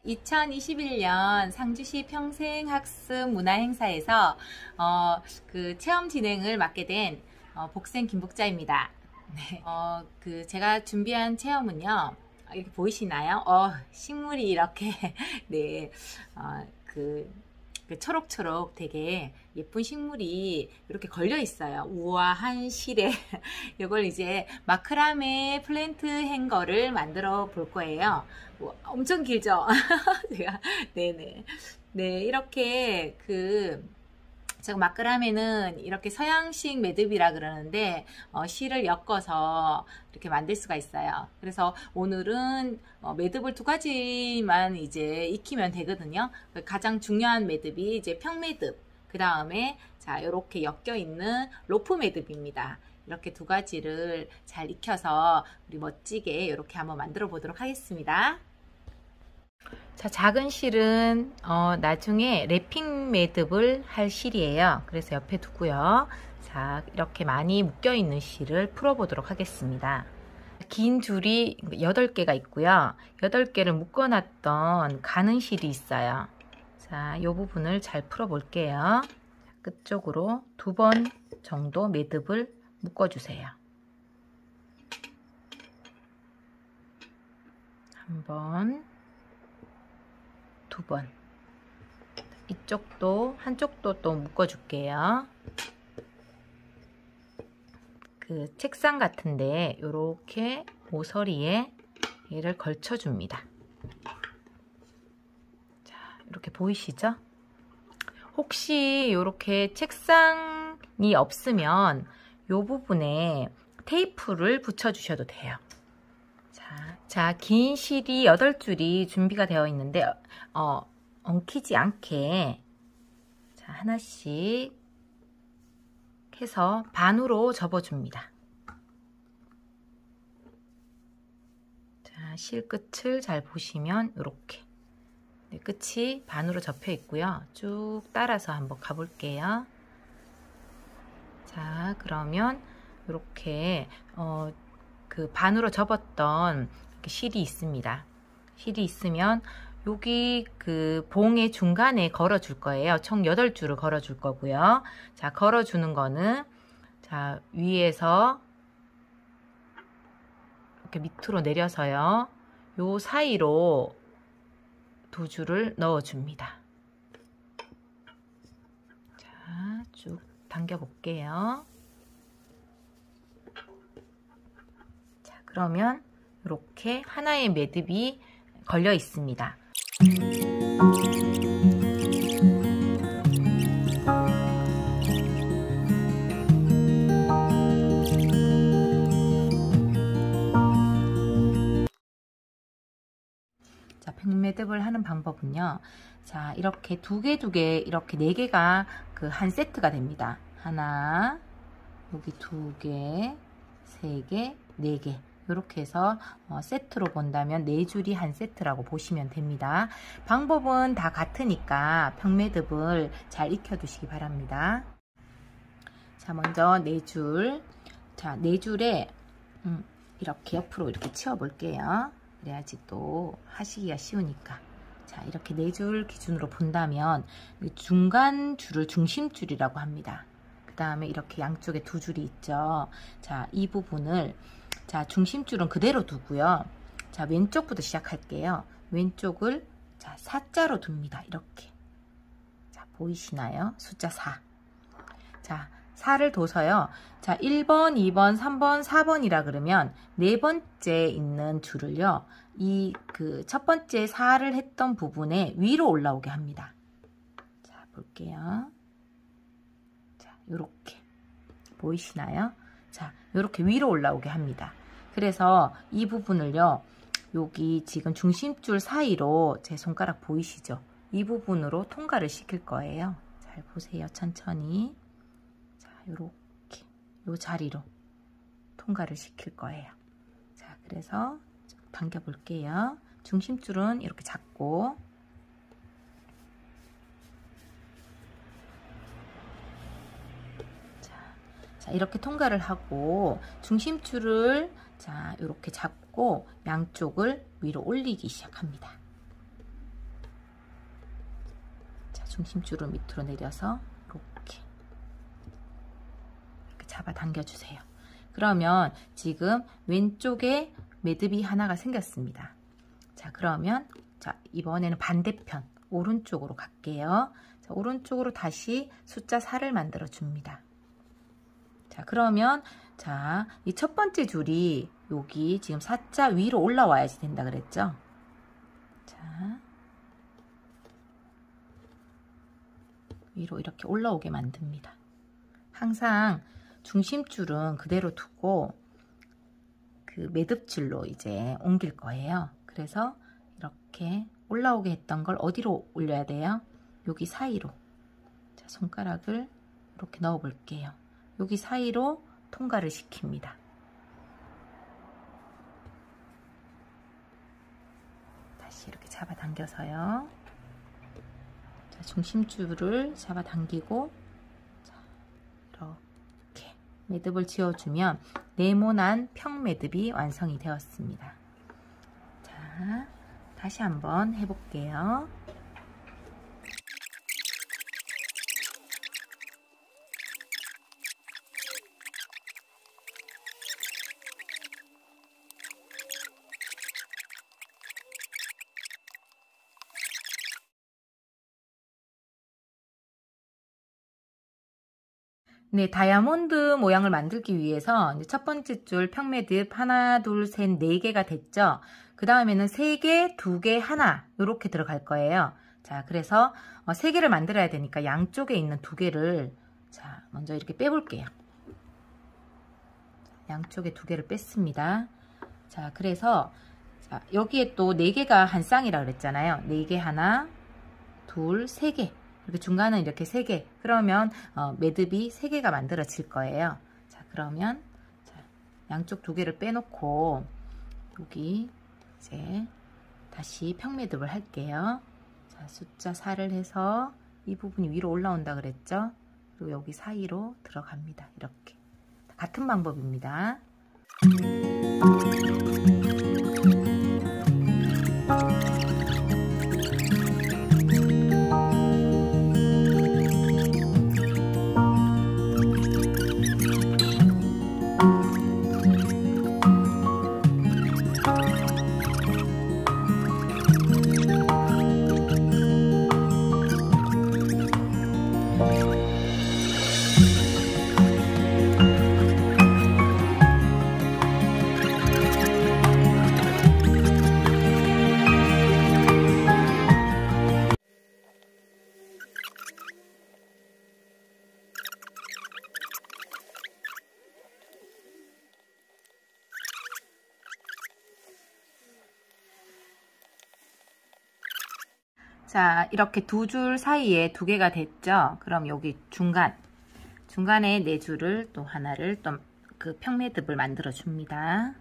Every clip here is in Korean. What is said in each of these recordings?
2021년 상주시 평생학습 문화행사에서 그 체험 진행을 맡게 된 복생 김복자입니다. 네. 제가 준비한 체험은요, 이렇게 보이시나요? 식물이 이렇게 네, 그 초록초록 되게 예쁜 식물이 이렇게 걸려 있어요. 우아한 실에 이걸 이제 마크라메 플랜트 행거를 만들어 볼 거예요. 엄청 길죠? 제가 네네 네, 이렇게 제가 마크라메는 이렇게 서양식 매듭이라 그러는데 실을 엮어서 이렇게 만들 수가 있어요. 그래서 오늘은 매듭을 두 가지만 이제 익히면 되거든요. 가장 중요한 매듭이 이제 평매듭, 그 다음에 자 이렇게 엮여 있는 로프 매듭입니다. 이렇게 두 가지를 잘 익혀서 우리 멋지게 이렇게 한번 만들어 보도록 하겠습니다. 자, 작은 실은 나중에 랩핑 매듭을 할 실이에요. 그래서 옆에 두고요. 자, 이렇게 많이 묶여 있는 실을 풀어 보도록 하겠습니다. 긴 줄이 8개가 있고요. 8개를 묶어 놨던 가는 실이 있어요. 자, 이 부분을 잘 풀어 볼게요. 끝쪽으로 2번 정도 매듭을 묶어 주세요. 1번, 2번. 이쪽도 한쪽도 또 묶어 줄게요. 그 책상 같은데 이렇게 모서리에 얘를 걸쳐 줍니다. 자, 이렇게 보이시죠? 혹시 이렇게 책상이 없으면 이 부분에 테이프를 붙여 주셔도 돼요. 자, 긴 실이 8줄이 준비가 되어 있는데 엉키지 않게 자, 하나씩 해서 반으로 접어줍니다. 자, 실 끝을 잘 보시면 이렇게 네, 끝이 반으로 접혀 있고요. 쭉 따라서 한번 가볼게요. 자, 그러면 이렇게 그 반으로 접었던 실이 있습니다. 실이 있으면 여기 그 봉의 중간에 걸어 줄 거예요. 총 8줄을 걸어 줄 거고요. 자, 걸어 주는 거는 자, 위에서 이렇게 밑으로 내려서요. 요 사이로 2줄을 넣어 줍니다. 자, 쭉 당겨 볼게요. 자, 그러면 이렇게 하나의 매듭이 걸려 있습니다. 자, 백매듭을 하는 방법은요. 자, 이렇게 2개 이렇게 4개가 그 한 세트가 됩니다. 하나, 여기 2개, 3개, 4개. 이렇게 해서 세트로 본다면 4줄이 한 세트라고 보시면 됩니다. 방법은 다 같으니까 평매듭을 잘 익혀 두시기 바랍니다. 자, 먼저 4줄. 자, 4줄에 이렇게 옆으로 이렇게 치워 볼게요. 그래야지 또 하시기가 쉬우니까. 자, 이렇게 4줄 기준으로 본다면 중간 줄을 중심줄이라고 합니다. 그 다음에 이렇게 양쪽에 2줄이 있죠. 자, 이 부분을 자, 중심줄은 그대로 두고요. 자, 왼쪽부터 시작할게요. 왼쪽을 자, 4자로 둡니다. 이렇게. 자, 보이시나요? 숫자 4. 자, 4를 둬서요. 자, 1번, 2번, 3번, 4번이라 그러면 4번째 있는 줄을요. 이 첫 번째 4를 했던 부분에 위로 올라오게 합니다. 자, 볼게요. 자, 요렇게. 보이시나요? 자, 요렇게 위로 올라오게 합니다. 그래서 이 부분을요. 여기 지금 중심줄 사이로 제 손가락 보이시죠? 이 부분으로 통과를 시킬 거예요. 잘 보세요. 천천히. 자, 요렇게 요 자리로 통과를 시킬 거예요. 자, 그래서 당겨 볼게요. 중심줄은 이렇게 잡고 자, 이렇게 통과를 하고 중심줄을 자, 이렇게 잡고 양쪽을 위로 올리기 시작합니다. 중심줄을 밑으로 내려서 이렇게 잡아 당겨주세요. 그러면 지금 왼쪽에 매듭이 하나가 생겼습니다. 자, 그러면 자, 이번에는 반대편 오른쪽으로 갈게요. 자, 오른쪽으로 다시 숫자 4를 만들어 줍니다. 자, 그러면 자, 이 첫 번째 줄이 여기 지금 4자 위로 올라와야지 된다 그랬죠? 자, 위로 이렇게 올라오게 만듭니다. 항상 중심줄은 그대로 두고 그 매듭줄로 이제 옮길 거예요. 그래서 이렇게 올라오게 했던 걸 어디로 올려야 돼요? 여기 사이로. 자, 손가락을 이렇게 넣어 볼게요. 여기 사이로 통과를 시킵니다. 다시 이렇게 잡아 당겨서요. 자, 중심줄을 잡아 당기고 자, 이렇게 매듭을 지어주면 네모난 평매듭이 완성이 되었습니다. 자, 다시 한번 해볼게요. 네, 다이아몬드 모양을 만들기 위해서 이제 첫 번째 줄 평매듭 하나, 둘, 셋, 4개가 됐죠. 그 다음에는 3개, 2개, 하나 이렇게 들어갈 거예요. 자, 그래서 3개를 만들어야 되니까 양쪽에 있는 2개를 자, 먼저 이렇게 빼볼게요. 양쪽에 2개를 뺐습니다. 자, 그래서 자, 여기에 또 4개가 한 쌍이라 그랬잖아요. 4개 하나, 둘, 3개. 이렇게 중간은 이렇게 3개. 그러면 매듭이 3개가 만들어질 거예요. 자, 그러면 자, 양쪽 2개를 빼놓고 여기 이제 다시 평매듭을 할게요. 자, 숫자 4를 해서 이 부분이 위로 올라온다 그랬죠? 그리고 여기 사이로 들어갑니다. 이렇게. 같은 방법입니다. 자, 이렇게 2줄 사이에 2개가 됐죠? 그럼 여기 중간에 4줄을 또 하나를 또 그 평매듭을 만들어 줍니다.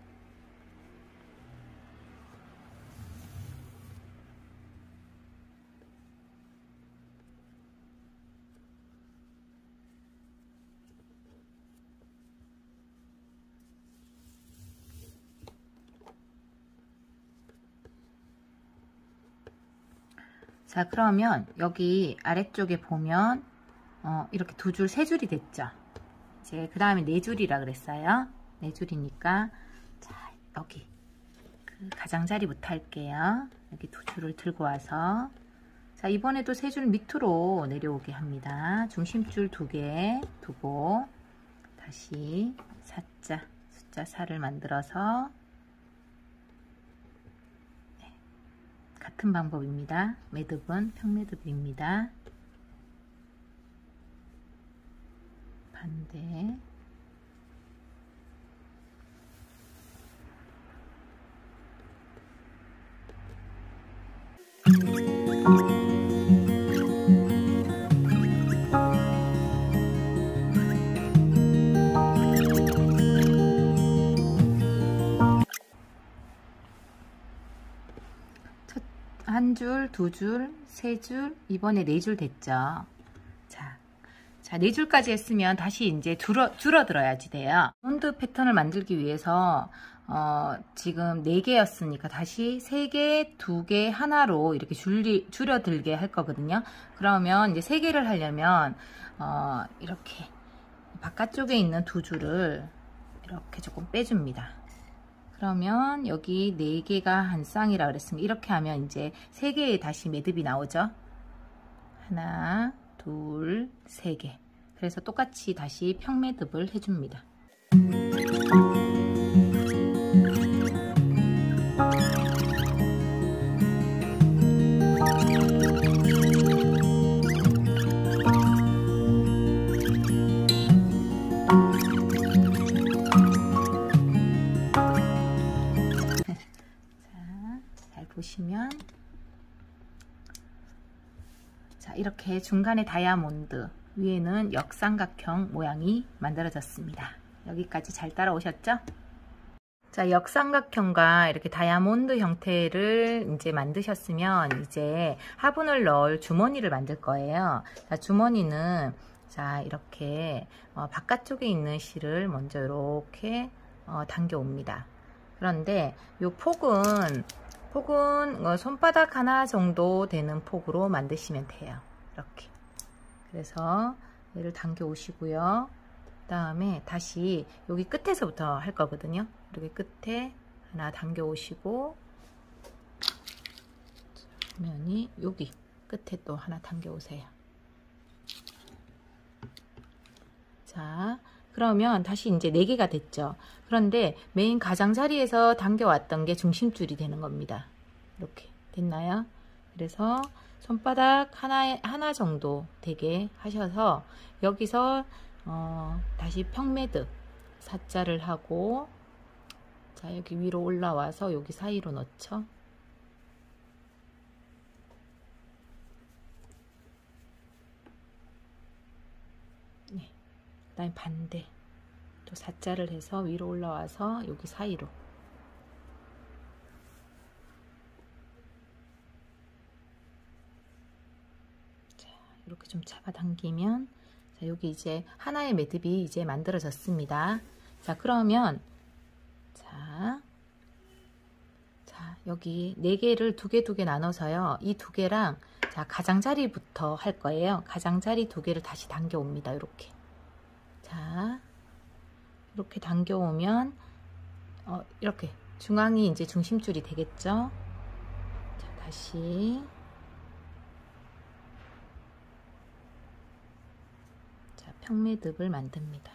자, 그러면 여기 아래쪽에 보면 이렇게 2줄, 3줄이 됐죠. 이제 그 다음에 4줄이라 그랬어요. 4줄이니까 자, 여기 그 가장자리부터 할게요. 여기 2줄을 들고 와서 자, 이번에도 3줄 밑으로 내려오게 합니다. 중심줄 2개 두고 다시 숫자 4를 만들어서 같은 방법입니다. 매듭은 평매듭입니다. 반대. 한 줄, 2줄, 3줄, 이번에 4줄 됐죠. 자, 4줄까지 했으면 다시 이제 줄어들어야지 돼요. 다이아몬드 패턴을 만들기 위해서 지금 4개였으니까 다시 3개, 2개, 하나로 이렇게 줄여들게 할 거거든요. 그러면 이제 3개를 하려면 이렇게 바깥쪽에 있는 2줄을 이렇게 조금 빼줍니다. 그러면 여기 4개가 한 쌍이라 그랬습니다. 이렇게 하면 이제 3개의 다시 매듭이 나오죠. 하나, 둘, 3개. 그래서 똑같이 다시 평매듭을 해줍니다. 보시면 자, 이렇게 중간에 다이아몬드, 위에는 역삼각형 모양이 만들어졌습니다. 여기까지 잘 따라오셨죠? 자, 역삼각형과 이렇게 다이아몬드 형태를 이제 만드셨으면 이제 화분을 넣을 주머니를 만들 거예요. 자, 주머니는 자, 이렇게 바깥쪽에 있는 실을 먼저 이렇게 당겨 옵니다. 그런데 이 폭은 손바닥 하나 정도 되는 폭으로 만드시면 돼요. 이렇게. 그래서 얘를 당겨 오시고요. 그 다음에 다시 여기 끝에서부터 할 거거든요. 이렇게 끝에 하나 당겨 오시고, 면이 여기 끝에 또 하나 당겨 오세요. 자, 그러면 다시 이제 4개가 됐죠. 그런데 메인 가장자리에서 당겨왔던 게 중심줄이 되는 겁니다. 이렇게 됐나요? 그래서 손바닥 하나 정도 되게 하셔서 여기서 다시 평매듭 사자를 하고, 자, 여기 위로 올라와서 여기 사이로 넣죠. 네. 그다음에 반대 또 사자를 해서 위로 올라와서 여기 사이로, 자, 이렇게 좀 잡아당기면, 자, 여기 이제 하나의 매듭이 이제 만들어졌습니다. 자, 그러면 자, 여기 4개를 2개 나눠서요. 이 2개랑 자, 가장자리부터 할 거예요. 가장자리 2개를 다시 당겨 옵니다. 이렇게. 자, 이렇게 당겨 오면 이렇게 중앙이 이제 중심줄이 되겠죠. 자, 다시 자, 평매듭을 만듭니다.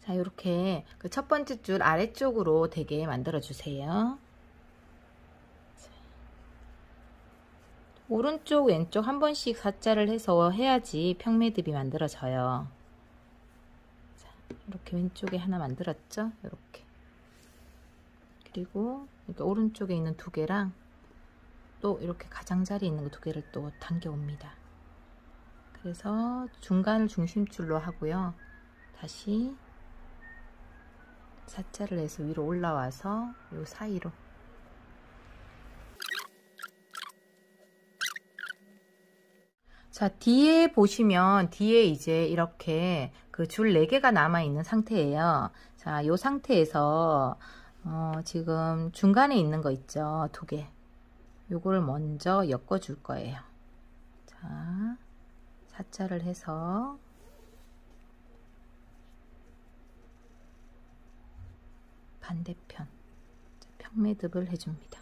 자, 이렇게 그 첫 번째 줄 아래쪽으로 되게 만들어 주세요. 자, 오른쪽 왼쪽 한 번씩 사자를 해서 해야지 평매듭이 만들어져요. 자, 이렇게 왼쪽에 하나 만들었죠. 이렇게. 그리고 이렇게 오른쪽에 있는 2개랑 또 이렇게 가장자리에 있는 2개를 또 당겨 옵니다. 그래서 중간을 중심줄로 하고요. 다시 사자를 해서 위로 올라와서 요 사이로, 자, 뒤에 보시면 뒤에 이제 이렇게 그 줄 4개가 남아 있는 상태예요. 자, 요 상태에서 지금 중간에 있는 거 있죠, 2개. 요거를 먼저 엮어 줄 거예요. 자, 사자를 해서 반대편 평매듭을 해줍니다.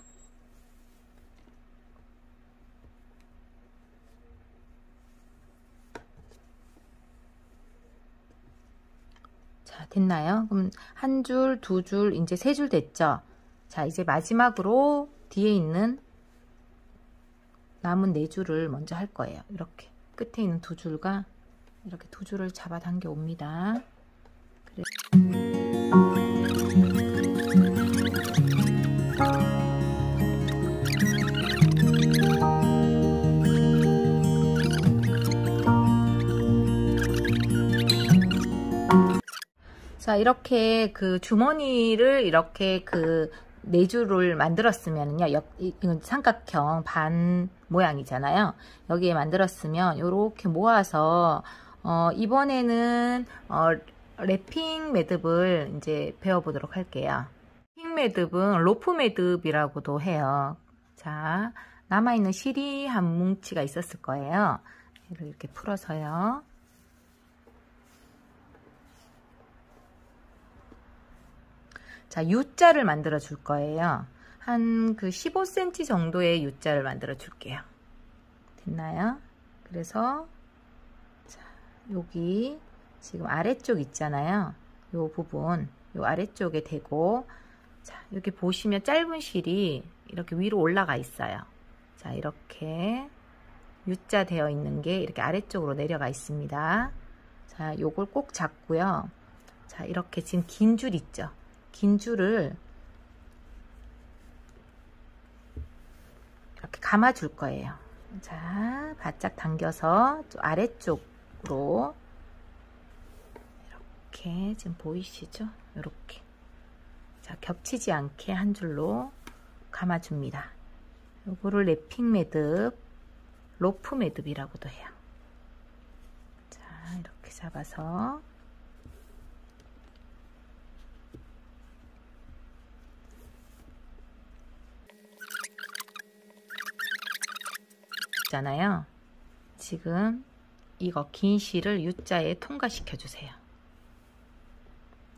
자, 됐나요? 그럼 한 줄, 2줄, 이제 3줄 됐죠? 자, 이제 마지막으로 뒤에 있는 남은 4줄을 먼저 할 거예요. 이렇게 끝에 있는 2줄과 이렇게 2줄을 잡아 당겨 옵니다. 그래. 자, 이렇게 그 주머니를 이렇게 그 4줄을 만들었으면요. 이건 삼각형 반 모양이잖아요. 여기에 만들었으면 이렇게 모아서 이번에는 랩핑 매듭을 이제 배워보도록 할게요. 랩핑 매듭은 로프 매듭이라고도 해요. 자, 남아있는 실이 한 뭉치가 있었을 거예요. 얘를 이렇게 풀어서요. 자, U자를 만들어 줄 거예요. 한 그 15cm 정도의 U자를 만들어 줄게요. 됐나요? 그래서 자, 여기 지금 아래쪽 있잖아요. 요 부분, 요 아래쪽에 대고, 자, 여기 보시면 짧은 실이 이렇게 위로 올라가 있어요. 자, 이렇게 U자 되어 있는 게 이렇게 아래쪽으로 내려가 있습니다. 자, 요걸 꼭 잡고요. 자, 이렇게 지금 긴 줄 있죠? 긴 줄을 이렇게 감아 줄 거예요. 자, 바짝 당겨서 좀 아래쪽으로 이렇게 지금 보이시죠? 이렇게. 자, 겹치지 않게 한 줄로 감아줍니다. 요거를 랩핑 매듭, 로프 매듭이라고도 해요. 자, 이렇게 잡아서 있잖아요. 지금 이거 긴 실을 U자에 통과시켜 주세요.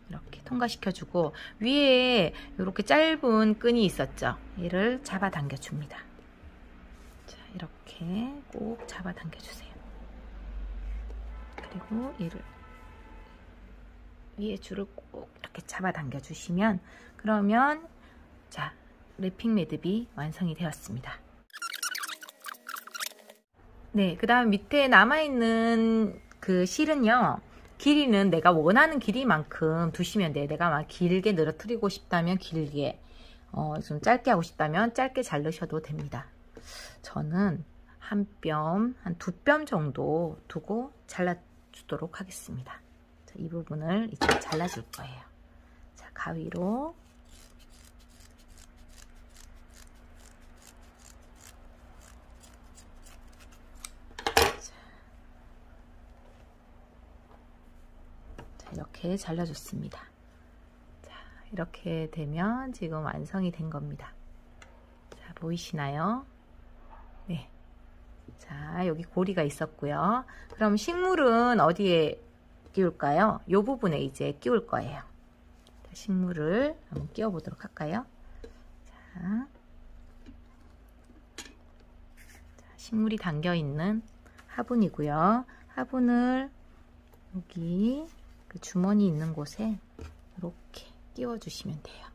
이렇게 통과시켜 주고 위에 이렇게 짧은 끈이 있었죠. 얘를 잡아 당겨 줍니다. 자, 이렇게 꼭 잡아 당겨 주세요. 그리고 얘를 위에 줄을 꼭 이렇게 잡아 당겨 주시면, 그러면 자, 랩핑 매듭이 완성이 되었습니다. 네, 그 다음 밑에 남아있는 그 실은요, 길이는 내가 원하는 길이만큼 두시면 돼요. 내가 막 길게 늘어뜨리고 싶다면 길게, 좀 짧게 하고 싶다면 짧게 자르셔도 됩니다. 저는 한 뼘, 한 2뼘 정도 두고 잘라주도록 하겠습니다. 자, 이 부분을 이제 잘라줄 거예요. 자, 가위로. 이렇게 잘라줬습니다. 자, 이렇게 되면 지금 완성이 된 겁니다. 자, 보이시나요? 네. 자, 여기 고리가 있었고요. 그럼 식물은 어디에 끼울까요? 이 부분에 이제 끼울 거예요. 자, 식물을 한번 끼워 보도록 할까요? 자, 식물이 담겨 있는 화분이고요. 화분을 여기 그 주머니 있는 곳에 이렇게 끼워 주시면 돼요.